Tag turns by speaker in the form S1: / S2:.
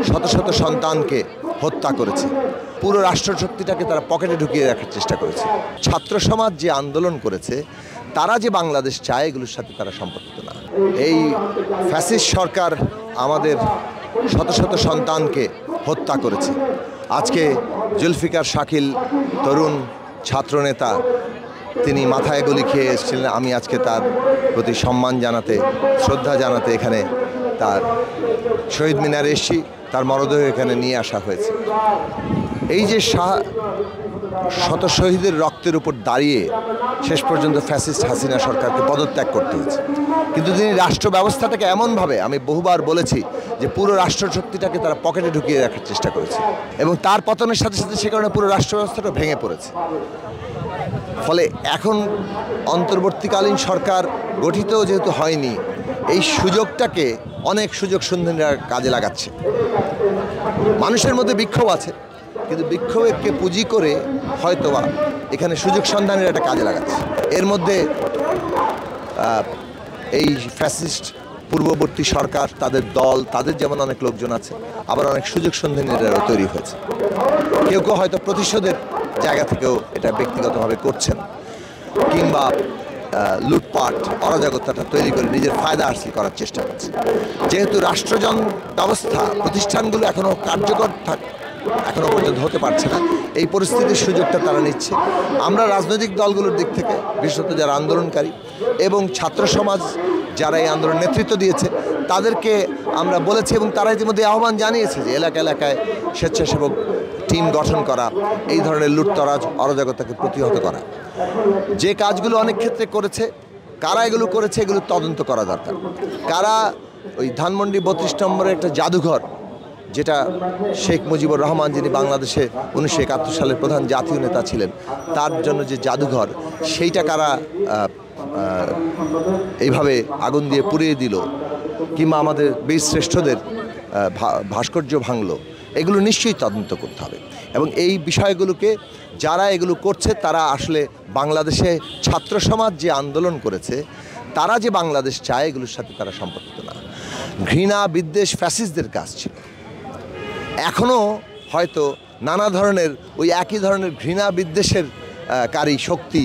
S1: শত শত সন্তানকে হত্যা করেছে, পুরো রাষ্ট্রশক্তিটাকে তারা পকেটে ঢুকিয়ে রাখার চেষ্টা করেছে। ছাত্র সমাজ যে আন্দোলন করেছে, তারা যে বাংলাদেশ চায় এগুলোর সাথে তারা সম্পর্কিত না। এই ফ্যাসিস্ট সরকার আমাদের শত শত সন্তানকে হত্যা করেছে। আজকে জুলফিকার শাকিল তরুণ ছাত্রনেতা, তিনি মাথায় গুলি খেয়ে এসেছিলেন। আমি আজকে তার প্রতি সম্মান জানাতে, শ্রদ্ধা জানাতে এখানে তার শহীদ মিনারে এসেছি। তার মরদেহ এখানে নিয়ে আসা হয়েছে। এই যে শত শহীদের রক্তের উপর দাঁড়িয়ে শেষ পর্যন্ত ফ্যাসিস্ট হাসিনা সরকারকে পদত্যাগ করতে হয়েছে। কিন্তু তিনি রাষ্ট্র ব্যবস্থাটাকে এমনভাবে, আমি বহুবার বলেছি যে পুরো রাষ্ট্রশক্তিটাকে তারা পকেটে ঢুকিয়ে রাখার চেষ্টা করেছে, এবং তার পতনের সাথে সাথে সে কারণে পুরো রাষ্ট্র ব্যবস্থাটা ভেঙে পড়েছে। ফলে এখন অন্তর্বর্তীকালীন সরকার গঠিত যেহেতু হয়নি, এই সুযোগটাকে অনেক সুযোগ সন্ধানীরা কাজে লাগাচ্ছে। মানুষের মধ্যে বিক্ষোভ আছে, কিন্তু বিক্ষোভকে পুঁজি করে হয়তোবা এখানে সুযোগ সন্ধানীরা একটা কাজে লাগাচ্ছে। এর মধ্যে এই ফ্যাসিস্ট পূর্ববর্তী সরকার, তাদের দল, তাদের যেমন অনেক লোকজন আছে, আবার অনেক সুযোগ সন্ধানীরাও তৈরি হয়েছে। কেউ কেউ হয়তো প্রতিশোধের জায়গা থেকেও এটা ব্যক্তিগতভাবে করছেন, কিংবা লুটপাট অরাজকতাটা তৈরি করে নিজের ফায়দা হাসিল করার চেষ্টা করছে। যেহেতু রাষ্ট্রযন্ত্র ব্যবস্থা প্রতিষ্ঠানগুলো এখনও কার্যকর এখনও পর্যন্ত হতে পারছে না, এই পরিস্থিতির সুযোগটা তারা নিচ্ছে। আমরা রাজনৈতিক দলগুলোর দিক থেকে, বিশেষত যারা আন্দোলনকারী এবং ছাত্র সমাজ যারা এই আন্দোলন নেতৃত্ব দিয়েছে, তাদেরকে আমরা বলেছি এবং তারা ইতিমধ্যে আহ্বান জানিয়েছে যে এলাকা এলাকায় স্বেচ্ছাসেবক টিম গঠন করা, এই ধরনের লুটতরাজ অরাজকতাকে প্রতিহত করা। যে কাজগুলো অনেক ক্ষেত্রে করেছে, কারা এগুলো করেছে এগুলো তদন্ত করা দরকার। কারা ওই ধানমন্ডি 32 নম্বরে একটা জাদুঘর, যেটা শেখ মুজিবুর রহমান, যিনি বাংলাদেশে 1971 সালের প্রধান জাতীয় নেতা ছিলেন, তার জন্য যে জাদুঘর, সেইটা কারা এইভাবে আগুন দিয়ে পুড়িয়ে দিল, কিংবা আমাদের বীর শ্রেষ্ঠদের ভাস্কর্য ভাঙলো, এগুলো নিশ্চয়ই তদন্ত করতে হবে। এবং এই বিষয়গুলোকে যারা এগুলো করছে, তারা আসলে বাংলাদেশে ছাত্র সমাজ যে আন্দোলন করেছে, তারা যে বাংলাদেশ চায় এগুলোর সাথে তারা সম্পর্কিত না। ঘৃণা বিদ্বেষ ফ্যাসিস্টদের কাজ ছিল। এখনও হয়তো নানা ধরনের ওই একই ধরনের ঘৃণা বিদ্বেষের কারী শক্তি